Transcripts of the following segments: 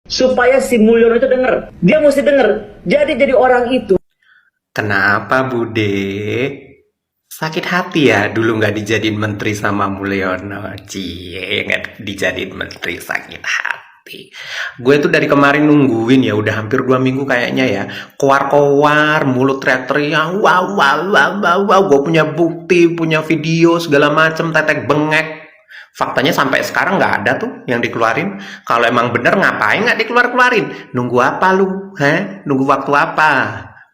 supaya si Mulyono itu denger. Dia mesti denger. Jadi orang itu. Kenapa Bude? Sakit hati ya dulu nggak dijadiin menteri sama Mulyono. Cie, nggak dijadiin menteri, sakit hati. Gue tuh dari kemarin nungguin ya, udah hampir 2 minggu kayaknya ya. Koar-koar, mulut teriak-teriak, wow, wow, wow, wow, wow. Gue punya bukti, punya video, segala macem, tetek bengek. Faktanya sampai sekarang nggak ada tuh yang dikeluarin. Kalau emang bener ngapain nggak dikeluar-keluarin? Nunggu apa lu? Nunggu waktu apa?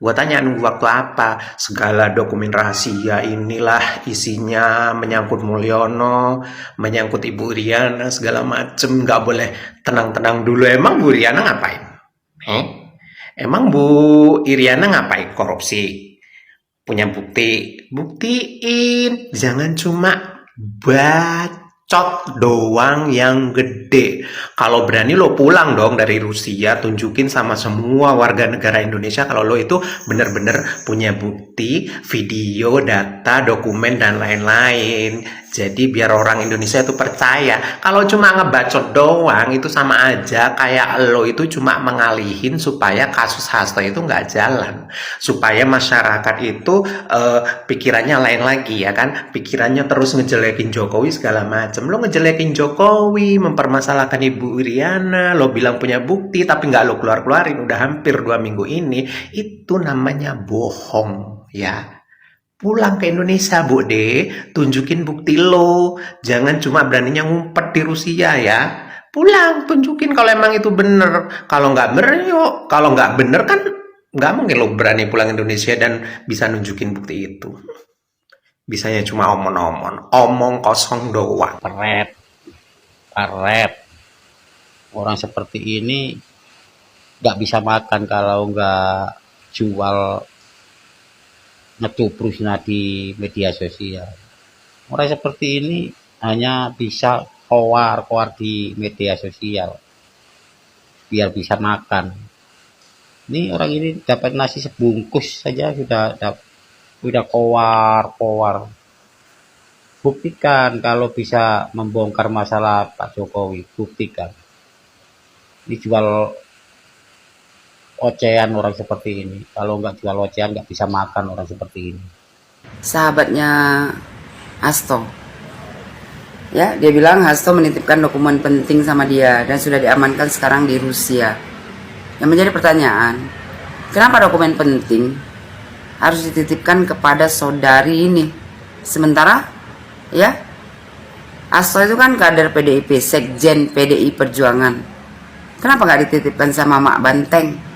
Gua tanya nunggu waktu apa? Segala dokumen rahasia inilah isinya menyangkut Mulyono, menyangkut Ibu Iriana, segala macem. Nggak boleh tenang-tenang dulu. Emang Bu Iriana ngapain? Emang Bu Iriana ngapain? Korupsi? Punya bukti? Buktiin. Jangan cuma bacot doang yang gede. Kalau berani lo pulang dong dari Rusia, tunjukin sama semua warga negara Indonesia kalau lo itu bener-bener punya bukti, video, data, dokumen, dan lain-lain. Jadi biar orang Indonesia itu percaya. Kalau cuma ngebacot doang itu sama aja kayak lo itu cuma mengalihin supaya kasus Hasto itu nggak jalan. Supaya masyarakat itu pikirannya lain lagi ya kan. Pikirannya terus ngejelekin Jokowi segala macam. Lo ngejelekin Jokowi, mempermasalahkan Ibu Iriana, lo bilang punya bukti tapi nggak lo keluar-keluarin udah hampir 2 minggu ini. Itu namanya bohong ya. Pulang ke Indonesia, Bu De, tunjukin bukti lo. Jangan cuma beraninya ngumpet di Rusia ya. Pulang, tunjukin kalau emang itu bener. Kalau nggak bener, yuk. Kalau nggak bener kan nggak mungkin lo berani pulang Indonesia dan bisa nunjukin bukti itu. Bisanya cuma omong-omong, omong kosong doang. Karet, karet. Orang seperti ini nggak bisa makan kalau nggak jual ngecubrusnya di media sosial. Orang seperti ini hanya bisa koar-koar di media sosial biar bisa makan. Ini orang ini dapat nasi sebungkus saja sudah koar-koar. Buktikan kalau bisa membongkar masalah Pak Jokowi, buktikan. Ini jual ocehan orang seperti ini. Kalau nggak jual ocehan nggak bisa makan orang seperti ini. Sahabatnya Hasto, ya dia bilang Hasto menitipkan dokumen penting sama dia dan sudah diamankan sekarang di Rusia. Yang menjadi pertanyaan, kenapa dokumen penting harus dititipkan kepada saudari ini? Sementara ya Hasto itu kan kader PDIP, sekjen PDI Perjuangan. Kenapa nggak dititipkan sama Mak Banteng?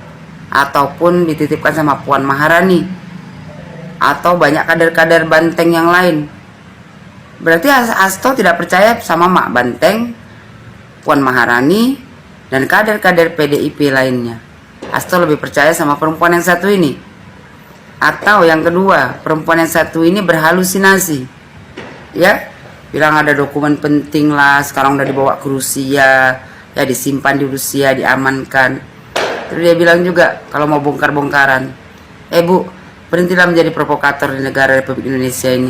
Ataupun dititipkan sama Puan Maharani atau banyak kader-kader Banteng yang lain? Berarti Hasto tidak percaya sama Mak Banteng, Puan Maharani, dan kader-kader PDIP lainnya. Hasto lebih percaya sama perempuan yang satu ini. Atau yang kedua, perempuan yang satu ini berhalusinasi, ya, bilang ada dokumen penting lah, sekarang udah dibawa ke Rusia, ya disimpan di Rusia, diamankan. Terus dia bilang juga kalau mau bongkar-bongkaran, Bu, berhentilah menjadi provokator di negara Republik Indonesia ini.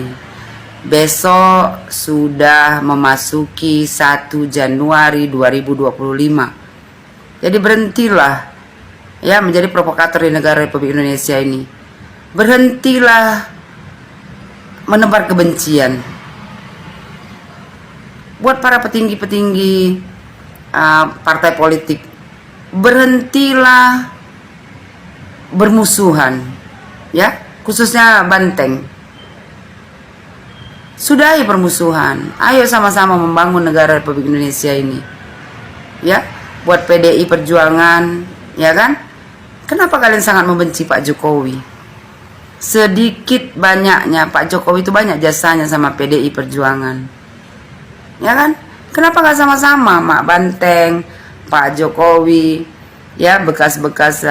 Besok sudah memasuki 1 Januari 2025. Jadi berhentilah ya menjadi provokator di negara Republik Indonesia ini. Berhentilah menebar kebencian. Buat para petinggi-petinggi partai politik, berhentilah bermusuhan, ya, khususnya Banteng. Sudahi permusuhan, ayo sama-sama membangun negara Republik Indonesia ini, ya. Buat PDI Perjuangan, ya kan? Kenapa kalian sangat membenci Pak Jokowi? Sedikit banyaknya Pak Jokowi itu banyak jasanya sama PDI Perjuangan, ya kan? Kenapa gak sama-sama Mak Banteng, Pak Jokowi, ya, bekas-bekas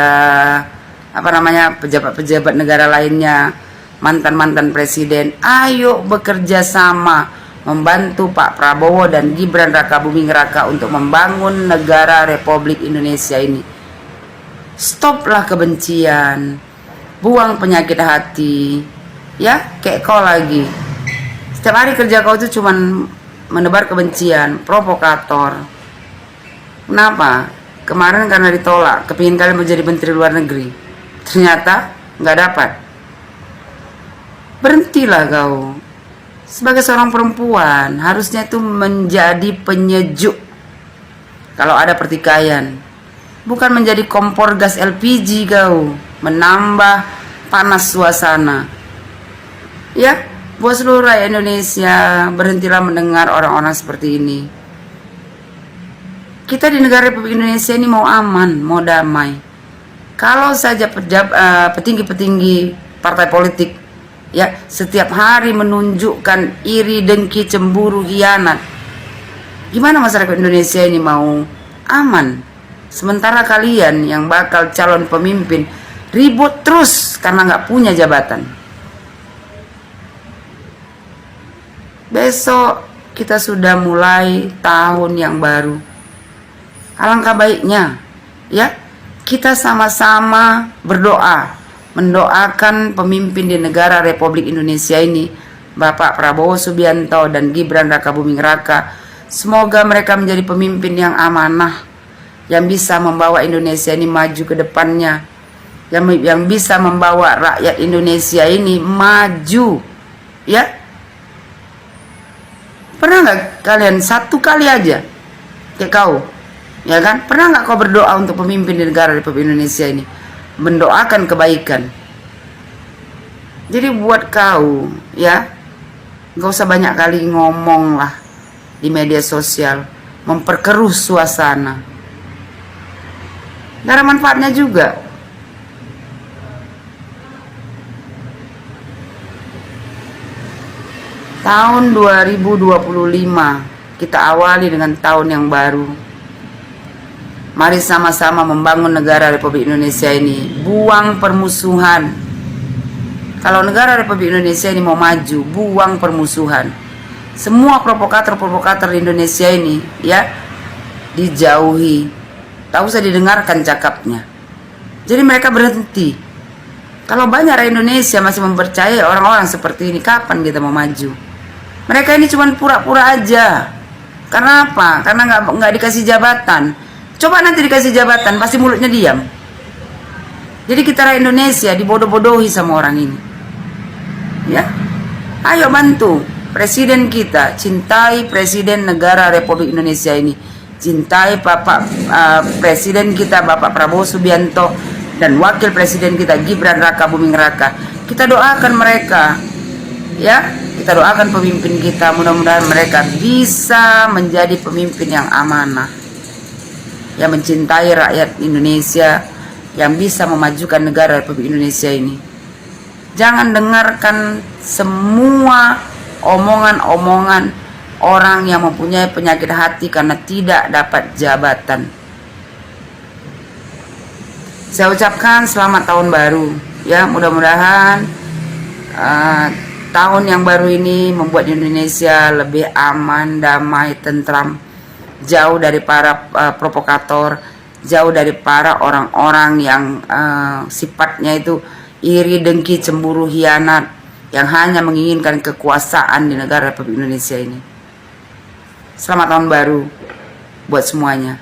pejabat-pejabat negara lainnya, mantan-mantan presiden, ayo bekerja sama membantu Pak Prabowo dan Gibran Rakabuming Raka untuk membangun negara Republik Indonesia ini. Stoplah kebencian, buang penyakit hati, ya, kayak kau lagi. Setiap hari kerja kau itu cuman menebar kebencian, provokator. Kenapa? Kemarin karena ditolak, kepingin kalian menjadi menteri luar negeri, ternyata nggak dapat. Berhentilah kau. Sebagai seorang perempuan, harusnya itu menjadi penyejuk kalau ada pertikaian. Bukan menjadi kompor gas LPG kau, menambah panas suasana. Ya, buat seluruh rakyat Indonesia, berhentilah mendengar orang-orang seperti ini. Kita di negara Republik Indonesia ini mau aman, mau damai. Kalau saja petinggi-petinggi partai politik ya setiap hari menunjukkan iri, dengki, cemburu, hianat, gimana masyarakat Indonesia ini mau aman? Sementara kalian yang bakal calon pemimpin ribut terus karena nggak punya jabatan. Besok kita sudah mulai tahun yang baru. Alangkah baiknya ya kita sama-sama berdoa, mendoakan pemimpin di negara Republik Indonesia ini, Bapak Prabowo Subianto dan Gibran Rakabuming Raka. Semoga mereka menjadi pemimpin yang amanah, yang bisa membawa Indonesia ini maju ke depannya, yang bisa membawa rakyat Indonesia ini maju. Ya, pernah nggak kalian satu kali aja kayak kau, ya kan? Pernah nggak kau berdoa untuk pemimpin di negara Republik Indonesia ini, mendoakan kebaikan? Jadi buat kau ya, nggak usah banyak kali ngomong lah di media sosial, memperkeruh suasana. Gak ada manfaatnya juga. Tahun 2025 kita awali dengan tahun yang baru. Mari sama-sama membangun negara Republik Indonesia ini. Buang permusuhan. Kalau negara Republik Indonesia ini mau maju, buang permusuhan. Semua provokator-provokator di Indonesia ini ya dijauhi. Tak usah didengarkan cakapnya. Jadi mereka berhenti. Kalau banyak rakyat Indonesia masih mempercayai orang-orang seperti ini, kapan kita mau maju? Mereka ini cuma pura-pura aja. Karena apa? Karena nggak dikasih jabatan. Coba nanti dikasih jabatan, pasti mulutnya diam. Jadi kita rakyat Indonesia dibodoh-bodohi sama orang ini. Ya, ayo bantu presiden kita, cintai presiden negara Republik Indonesia ini, cintai Bapak presiden kita Bapak Prabowo Subianto dan wakil presiden kita Gibran Rakabuming Raka. Kita doakan mereka, ya, kita doakan pemimpin kita, mudah-mudahan mereka bisa menjadi pemimpin yang amanah, yang mencintai rakyat Indonesia, yang bisa memajukan negara Republik Indonesia ini. Jangan dengarkan semua omongan-omongan orang yang mempunyai penyakit hati karena tidak dapat jabatan. Saya ucapkan selamat tahun baru. Ya, mudah-mudahan tahun yang baru ini membuat Indonesia lebih aman, damai, tentram, jauh dari para provokator, jauh dari para orang-orang yang sifatnya itu iri, dengki, cemburu, hianat, yang hanya menginginkan kekuasaan di negara Republik Indonesia ini. Selamat tahun baru buat semuanya.